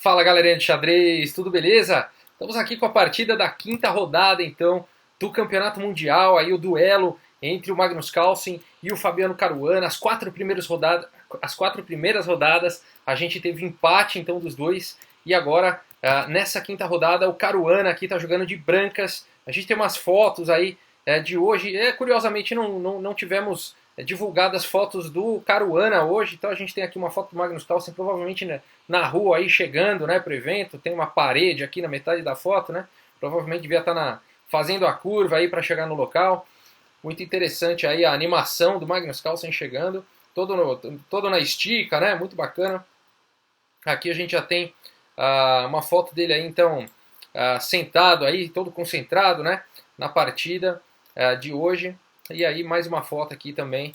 Fala galerinha de xadrez, tudo beleza? Estamos aqui com a partida da quinta rodada então do Campeonato Mundial, aí o duelo entre o Magnus Carlsen e o Fabiano Caruana. As quatro primeiras rodadas a gente teve empate então dos dois e agora nessa quinta rodada o Caruana aqui está jogando de brancas. A gente tem umas fotos aí de hoje, curiosamente não tivemos divulgadas fotos do Caruana hoje, então a gente tem aqui uma foto do Magnus Carlsen, provavelmente, né, na rua aí chegando, né, pro evento. Tem uma parede aqui na metade da foto, né? Provavelmente devia estar fazendo a curva aí para chegar no local. Muito interessante aí a animação do Magnus Carlsen chegando, todo na estica, né? Muito bacana. Aqui a gente já tem uma foto dele aí então sentado aí, todo concentrado, né, na partida de hoje. E aí mais uma foto aqui também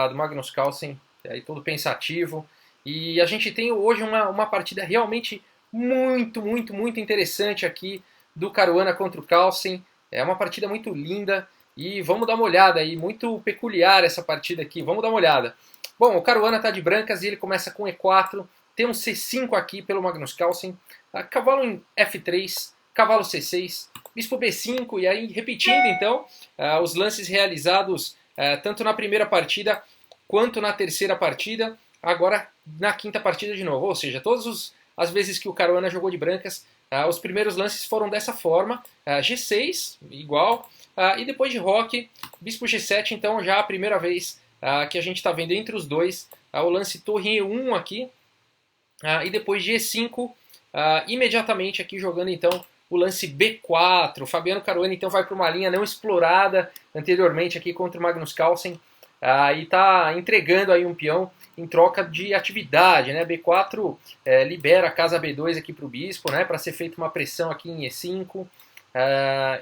do Magnus Carlsen, aí todo pensativo. E a gente tem hoje uma partida realmente muito interessante aqui do Caruana contra o Carlsen. É uma partida muito linda e vamos dar uma olhada aí, muito peculiar essa partida aqui, vamos dar uma olhada. Bom, o Caruana está de brancas e ele começa com E4, tem um C5 aqui pelo Magnus Carlsen, cavalo em F3, cavalo C6, bispo B5, e aí repetindo então os lances realizados tanto na primeira partida quanto na terceira partida, agora na quinta partida de novo. Ou seja, todas as vezes que o Caruana jogou de brancas, os primeiros lances foram dessa forma, G6 igual, e depois de roque, bispo G7, então já a primeira vez que a gente está vendo entre os dois o lance torre E1 aqui, e depois de E5, imediatamente aqui jogando então o lance B4. O Fabiano Caruana então vai para uma linha não explorada anteriormente aqui contra o Magnus Carlsen, e está entregando aí um peão em troca de atividade, né? B4 libera a casa B2 aqui para o bispo, né? Para ser feita uma pressão aqui em E5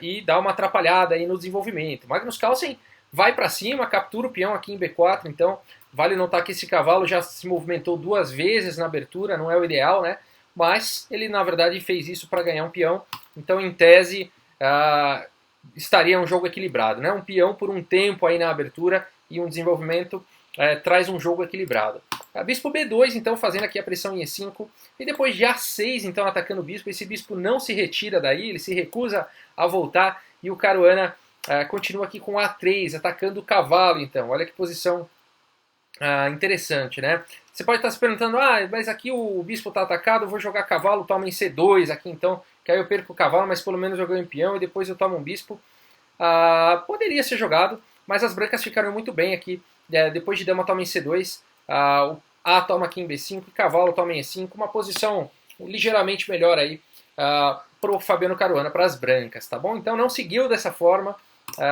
e dá uma atrapalhada aí no desenvolvimento. Magnus Carlsen vai para cima, captura o peão aqui em B4, então vale notar que esse cavalo já se movimentou duas vezes na abertura, não é o ideal, né? Mas ele na verdade fez isso para ganhar um peão, então em tese estaria um jogo equilibrado, né? Um peão por um tempo aí na abertura e um desenvolvimento traz um jogo equilibrado. Bispo B2 então fazendo aqui a pressão em E5 e depois de A6 então atacando o bispo. Esse bispo não se retira daí, ele se recusa a voltar e o Caruana continua aqui com A3 atacando o cavalo. Então olha que posição interessante, né? Você pode estar se perguntando, mas aqui o bispo está atacado, eu vou jogar cavalo, toma em C2 aqui então, que aí eu perco o cavalo, mas pelo menos eu ganho um peão e depois eu tomo um bispo. Poderia ser jogado, mas as brancas ficaram muito bem aqui. Depois de dama toma em C2, A toma aqui em B5 e cavalo toma em E5, uma posição ligeiramente melhor aí para o Fabiano Caruana, para as brancas, tá bom? Então não seguiu dessa forma,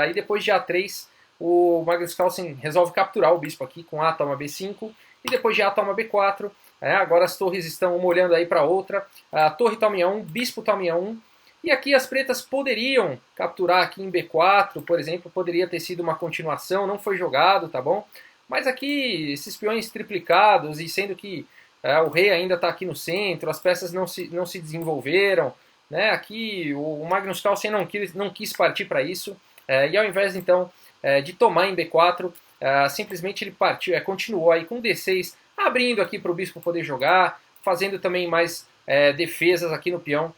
e depois de A3 o Magnus Carlsen resolve capturar o bispo aqui com A toma B5 e depois de A toma B4. Agora as torres estão uma olhando aí para outra. A torre toma em A1, bispo toma em A1. E aqui as pretas poderiam capturar aqui em B4, por exemplo, poderia ter sido uma continuação, não foi jogado, tá bom? Mas aqui esses peões triplicados e sendo que o rei ainda está aqui no centro, as peças não se desenvolveram, né? Aqui o Magnus Carlsen não quis partir para isso, e ao invés então de tomar em B4, simplesmente ele partiu, continuou aí com D6, abrindo aqui para o bispo poder jogar, fazendo também mais defesas aqui no peão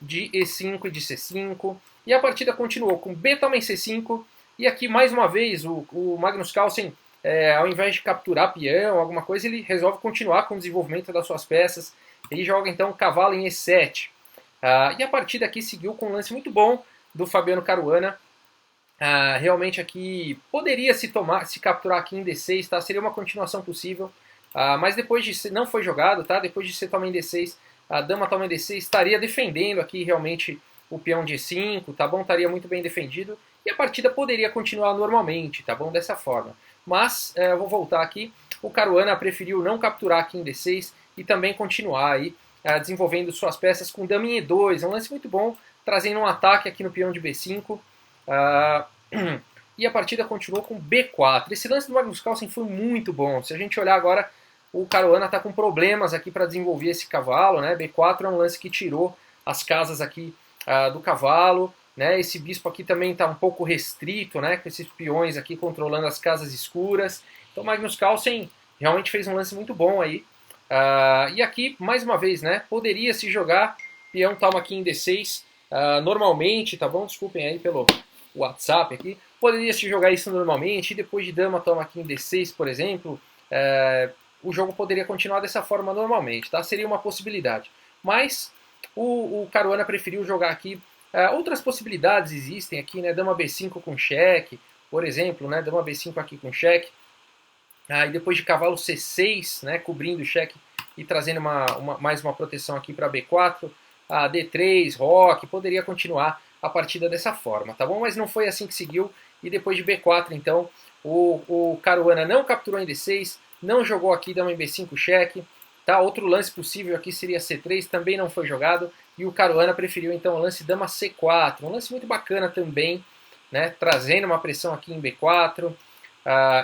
de E5 e de C5, e a partida continuou com B toma em C5, e aqui mais uma vez o Magnus Carlsen, ao invés de capturar peão, alguma coisa, ele resolve continuar com o desenvolvimento das suas peças, ele joga então cavalo em E7, e a partida aqui seguiu com um lance muito bom do Fabiano Caruana. Realmente aqui poderia se capturar aqui em D6, tá? Seria uma continuação possível, mas depois de não foi jogado, tá? Depois de ser toma em D6, a dama toma em D6, estaria defendendo aqui realmente o peão de E5, tá bom? Estaria muito bem defendido e a partida poderia continuar normalmente, tá bom? Dessa forma. Mas eu vou voltar aqui, o Caruana preferiu não capturar aqui em D6 e também continuar aí desenvolvendo suas peças com dama em E2, é um lance muito bom, trazendo um ataque aqui no peão de B5. E a partida continuou com B4. Esse lance do Magnus Carlsen foi muito bom. Se a gente olhar agora, o Caruana está com problemas aqui para desenvolver esse cavalo, né? B4 é um lance que tirou as casas aqui do cavalo, né? Esse bispo aqui também está um pouco restrito, né? Com esses peões aqui controlando as casas escuras. Então Magnus Carlsen realmente fez um lance muito bom aí. E aqui, mais uma vez, né, poderia se jogar, peão toma aqui em D6, normalmente, tá bom? Desculpem aí pelo WhatsApp aqui. Poderia se jogar isso normalmente, e depois de dama toma aqui em D6, por exemplo, o jogo poderia continuar dessa forma normalmente, tá? Seria uma possibilidade. Mas o Caruana preferiu jogar aqui. Outras possibilidades existem aqui, né? Dama B5 com cheque, por exemplo, né? Dama B5 aqui com cheque. E depois de cavalo C6, né? Cobrindo o cheque e trazendo mais uma proteção aqui para B4. D3, roque, poderia continuar a partida dessa forma, tá bom? Mas não foi assim que seguiu. E depois de B4, então, o Caruana não capturou em D6, não jogou aqui dama em B5 cheque. Tá? Outro lance possível aqui seria C3, também não foi jogado. E o Caruana preferiu então o lance dama C4, um lance muito bacana também, né? Trazendo uma pressão aqui em B4.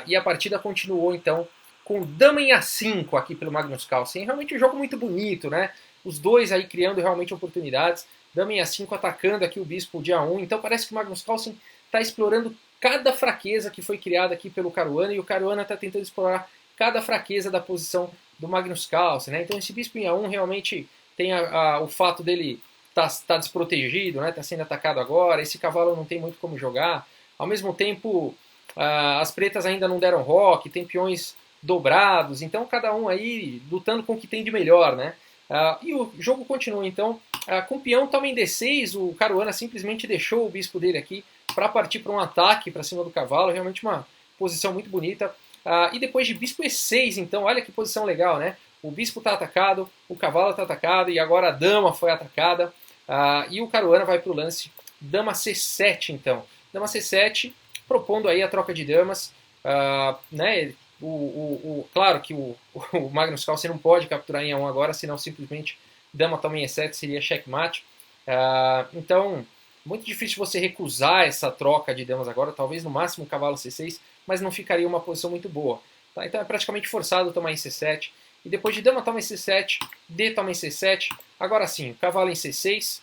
E a partida continuou então com dama em A5 aqui pelo Magnus Carlsen. Realmente um jogo muito bonito, né? Os dois aí criando realmente oportunidades. Dama em A5 atacando aqui o bispo de A1. Então parece que o Magnus Carlsen está explorando cada fraqueza que foi criada aqui pelo Caruana, e o Caruana está tentando explorar cada fraqueza da posição do Magnus Carlsen, né? Então esse bispo em A1 realmente tem o fato dele tá desprotegido, né? Tá sendo atacado agora, esse cavalo não tem muito como jogar. Ao mesmo tempo, as pretas ainda não deram roque, tem peões dobrados, então cada um aí lutando com o que tem de melhor, né? E o jogo continua então, com o peão toma em D6, o Caruana simplesmente deixou o bispo dele aqui para partir para um ataque para cima do cavalo, realmente uma posição muito bonita. E depois de bispo E6, então, olha que posição legal, né? O bispo está atacado, o cavalo está atacado e agora a dama foi atacada. E o Caruana vai para o lance dama C7, então. Dama C7, propondo aí a troca de damas, né? Claro que o Magnus Carlsen não pode capturar em A1 agora, senão simplesmente dama toma em E7 seria checkmate. Então, muito difícil você recusar essa troca de damas agora, talvez no máximo cavalo C6, mas não ficaria uma posição muito boa. Tá? Então é praticamente forçado tomar em C7. E depois de dama toma em C7, D toma em C7. Agora sim, cavalo em C6.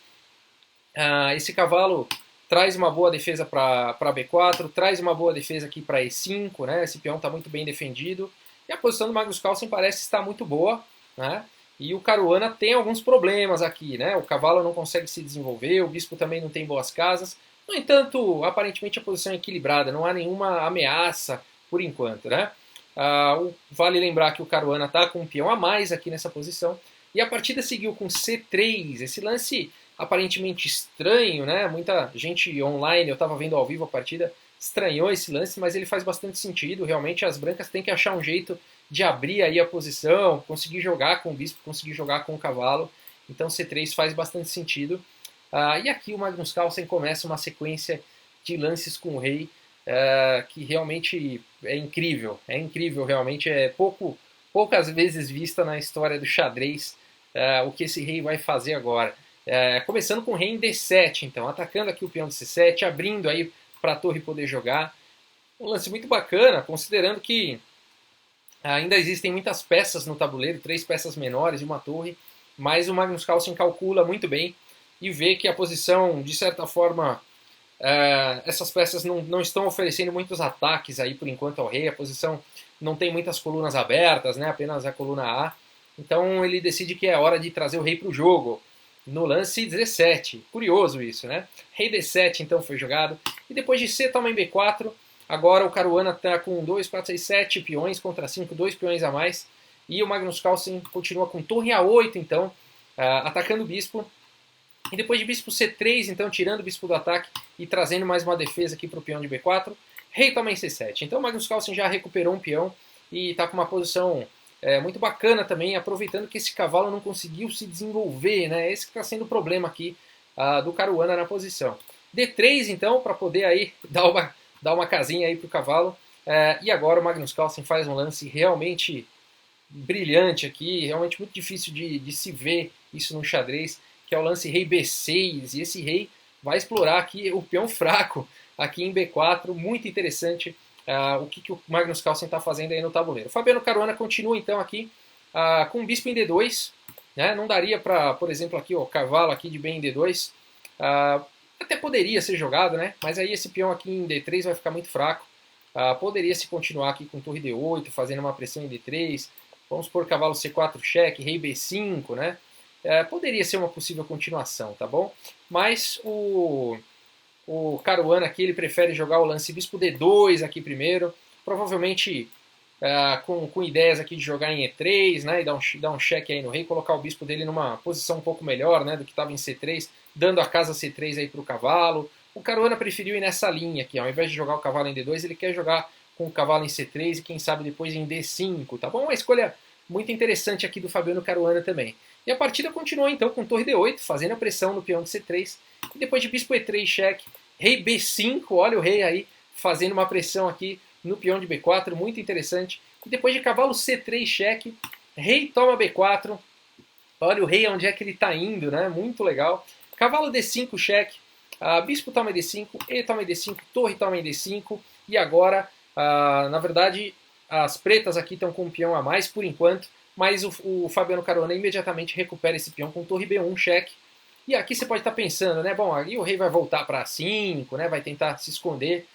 Esse cavalo traz uma boa defesa para B4, traz uma boa defesa aqui para E5, né? Esse peão está muito bem defendido. E a posição do Magnus Carlsen parece estar muito boa, né? E o Caruana tem alguns problemas aqui, né? O cavalo não consegue se desenvolver, o bispo também não tem boas casas. No entanto, aparentemente a posição é equilibrada, não há nenhuma ameaça por enquanto, né? Vale lembrar que o Caruana está com um peão a mais aqui nessa posição. E a partida seguiu com C3, esse lance aparentemente estranho, né? Muita gente online, eu estava vendo ao vivo a partida, estranhou esse lance, mas ele faz bastante sentido. Realmente as brancas têm que achar um jeito de abrir aí a posição, conseguir jogar com o bispo, conseguir jogar com o cavalo. Então C3 faz bastante sentido. E aqui o Magnus Carlsen começa uma sequência de lances com o rei que realmente é incrível realmente, poucas vezes vista na história do xadrez o que esse rei vai fazer agora. Começando com o rei em D7, então, atacando aqui o peão de C7, abrindo aí para a torre poder jogar. Um lance muito bacana, considerando que ainda existem muitas peças no tabuleiro, 3 peças menores e uma torre, mas o Magnus Carlsen calcula muito bem e vê que a posição, de certa forma, essas peças não estão oferecendo muitos ataques aí por enquanto ao rei, a posição não tem muitas colunas abertas, né, apenas a coluna A, então ele decide que é hora de trazer o rei para o jogo, no lance 17, curioso isso, né? Rei D7 então foi jogado, e depois de C toma em B4, agora o Caruana está com 2, 4, 6, 7 peões contra 5, 2 peões a mais, e o Magnus Carlsen continua com torre A8 então, atacando o bispo. E depois de bispo C3, então tirando o bispo do ataque e trazendo mais uma defesa aqui para o peão de B4, rei toma em C7. Então o Magnus Carlsen já recuperou um peão e está com uma posição muito bacana também, aproveitando que esse cavalo não conseguiu se desenvolver, né? Esse que está sendo o problema aqui do Caruana na posição. D3 então, para poder aí dar uma casinha aí para o cavalo. E agora o Magnus Carlsen faz um lance realmente brilhante aqui, realmente muito difícil de se ver isso no xadrez, que é o lance rei B6, e esse rei vai explorar aqui o peão fraco aqui em B4, muito interessante o que o Magnus Carlsen está fazendo aí no tabuleiro. O Fabiano Caruana continua então aqui com o bispo em D2, né? Não daria para, por exemplo, aqui o cavalo aqui de bem em D2, até poderia ser jogado, né? Mas aí esse peão aqui em D3 vai ficar muito fraco. Poderia se continuar aqui com torre D8, fazendo uma pressão em D3, vamos por cavalo C4 cheque, rei B5, né? Poderia ser uma possível continuação, tá bom? Mas o Caruana aqui, ele prefere jogar o lance bispo D2 aqui primeiro, provavelmente com ideias aqui de jogar em E3, né, e dar um cheque aí no rei, colocar o bispo dele numa posição um pouco melhor, né, do que estava em C3, dando a casa C3 aí para o cavalo. O Caruana preferiu ir nessa linha aqui, ao invés de jogar o cavalo em D2, ele quer jogar com o cavalo em C3 e quem sabe depois em D5, tá bom? Uma escolha muito interessante aqui do Fabiano Caruana também. E a partida continuou então com torre D8, fazendo a pressão no peão de C3, e depois de bispo E3 cheque, rei B5, olha o rei aí fazendo uma pressão aqui no peão de B4, muito interessante. E depois de cavalo C3 cheque, rei toma B4, olha o rei onde é que ele está indo, né? Muito legal. Cavalo D5 cheque, bispo toma D5, e toma D5, torre toma D5, e agora, na verdade, as pretas aqui estão com um peão a mais por enquanto, mas o Fabiano Caruana imediatamente recupera esse peão com torre B1 cheque. E aqui você pode estar pensando, né? Bom, aí o rei vai voltar para 5, né? Vai tentar se esconder.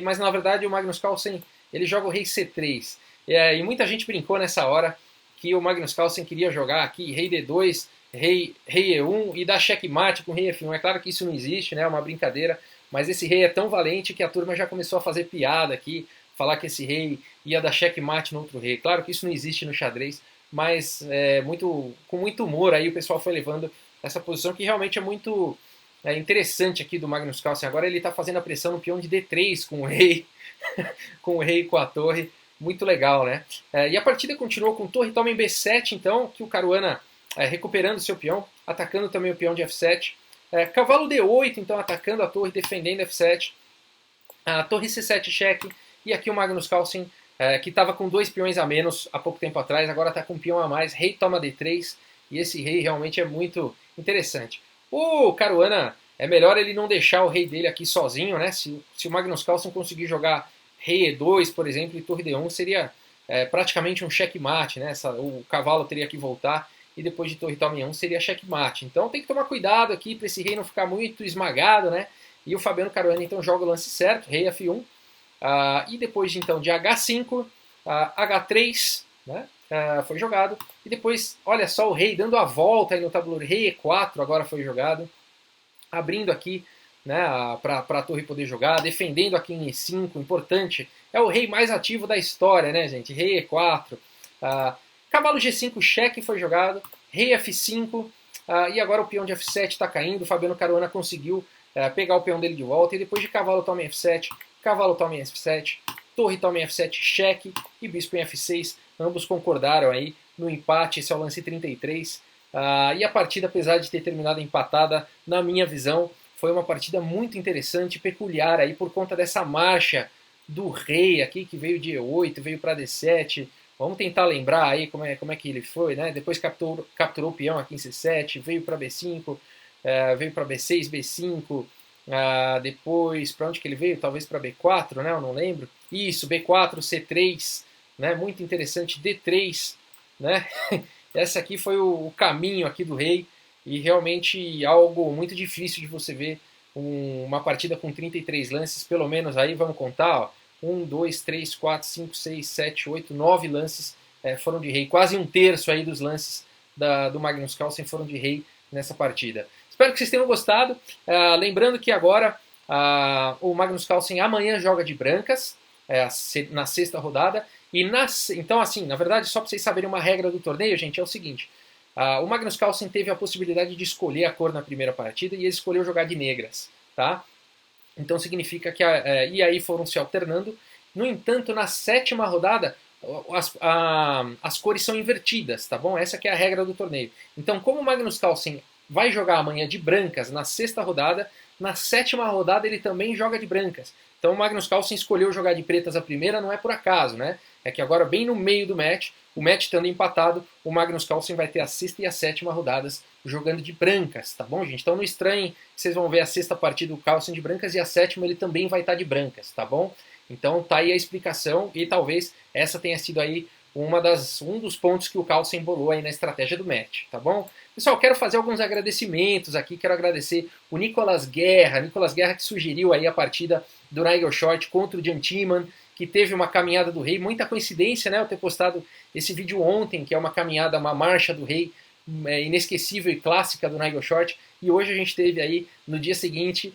Mas na verdade o Magnus Carlsen ele joga o rei C3. E muita gente brincou nessa hora que o Magnus Carlsen queria jogar aqui rei D2, rei E1 e dar checkmate com rei F1. É claro que isso não existe, né? É uma brincadeira. Mas esse rei é tão valente que a turma já começou a fazer piada aqui, falar que esse rei ia dar checkmate no outro rei. Claro que isso não existe no xadrez, mas com muito humor aí o pessoal foi levando essa posição que realmente é muito interessante aqui do Magnus Carlsen. Agora ele está fazendo a pressão no peão de D3 com o rei, com o rei e com a torre. Muito legal, né? E a partida continuou com torre toma em B7, então, que o Caruana recuperando seu peão, atacando também o peão de F7. Cavalo D8, então, atacando a torre, defendendo F7. Torre C7 cheque. E aqui o Magnus Carlsen, que estava com 2 peões a menos há pouco tempo atrás, agora está com um peão a mais. Rei toma D3. E esse rei realmente é muito interessante. O Caruana, é melhor ele não deixar o rei dele aqui sozinho, né? Se o Magnus Carlsen conseguir jogar rei E2, por exemplo, e torre D1, seria praticamente um checkmate, né? O cavalo teria que voltar e depois de torre toma em 1 seria checkmate. Então tem que tomar cuidado aqui para esse rei não ficar muito esmagado, né? E o Fabiano Caruana então joga o lance certo, rei F1, e depois então de H5, H3, né? Foi jogado, e depois, olha só o rei dando a volta aí no tabuleiro, rei E4 agora foi jogado, abrindo aqui, né, para a torre poder jogar, defendendo aqui em E5, importante, é o rei mais ativo da história, né, gente, rei E4, cavalo G5 cheque foi jogado, rei F5, e agora o peão de F7 está caindo, o Fabiano Caruana conseguiu pegar o peão dele de volta, e depois de cavalo toma em F7, cavalo toma em F7, torre toma em F7 cheque, e bispo em F6, ambos concordaram aí no empate, esse é o lance 33. E a partida, apesar de ter terminado empatada, na minha visão, foi uma partida muito interessante, peculiar aí por conta dessa marcha do rei aqui, que veio de E8, veio para D7. Vamos tentar lembrar aí como é que ele foi, né? Depois capturou o peão aqui em C7, veio para B5, veio para B6, B5, depois para onde que ele veio? Talvez para B4, né? Eu não lembro. Isso, B4, C3, né? Muito interessante, D3, né? Esse aqui foi o caminho aqui do rei e realmente algo muito difícil de você ver uma partida com 33 lances, pelo menos aí, vamos contar, ó, 1, 2, 3, 4, 5, 6, 7, 8, 9 lances foram de rei, quase um terço aí dos lances do Magnus Carlsen foram de rei nessa partida. Espero que vocês tenham gostado, lembrando que agora o Magnus Carlsen amanhã joga de brancas, na sexta rodada. Então, assim, na verdade, só para vocês saberem uma regra do torneio, gente, é o seguinte. O Magnus Carlsen teve a possibilidade de escolher a cor na primeira partida e ele escolheu jogar de negras, tá? Então significa que e aí foram se alternando. No entanto, na sétima rodada, as cores são invertidas, tá bom? Essa que é a regra do torneio. Então, como o Magnus Carlsen vai jogar amanhã de brancas na sexta rodada, na sétima rodada ele também joga de brancas. Então o Magnus Carlsen escolheu jogar de pretas a primeira, não é por acaso, né? É que agora, bem no meio do match, o match estando empatado, o Magnus Carlsen vai ter a sexta e a sétima rodadas jogando de brancas, tá bom, gente? Então não estranhem, vocês vão ver a sexta partida do Carlsen de brancas e a sétima ele também vai estar de brancas, tá bom? Então tá aí a explicação e talvez essa tenha sido aí um dos pontos que o Carlsen bolou aí na estratégia do match, tá bom? Pessoal, quero fazer alguns agradecimentos aqui, quero agradecer o Nicolas Guerra que sugeriu aí a partida do Nigel Short contra o Jan Tiemann, que teve uma caminhada do rei, muita coincidência, né, eu ter postado esse vídeo ontem, que é uma caminhada, uma marcha do rei, inesquecível e clássica do Nigel Short, e hoje a gente teve aí, no dia seguinte,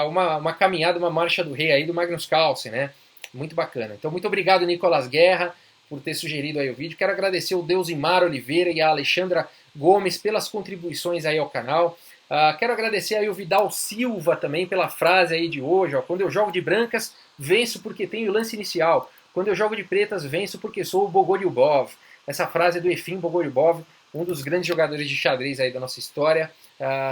uma caminhada, uma marcha do rei aí do Magnus Carlsen, né, muito bacana. Então muito obrigado, Nicolas Guerra, por ter sugerido aí o vídeo. Quero agradecer o Deusimar Oliveira e a Alexandra Gomes pelas contribuições aí ao canal. Quero agradecer aí o Vidal Silva também pela frase aí de hoje, ó, quando eu jogo de brancas, venço porque tenho o lance inicial. Quando eu jogo de pretas, venço porque sou o Bogolyubov. Essa frase é do Efim Bogolyubov, um dos grandes jogadores de xadrez aí da nossa história.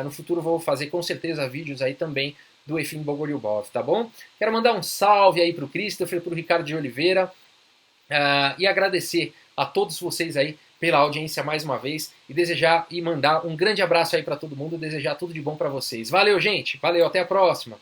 No futuro vou fazer com certeza vídeos aí também do Efim Bogolyubov, tá bom? Quero mandar um salve aí pro Christopher, pro Ricardo de Oliveira, e agradecer a todos vocês aí pela audiência mais uma vez e desejar e mandar um grande abraço aí para todo mundo, desejar tudo de bom para vocês. Valeu, gente. Valeu, até a próxima.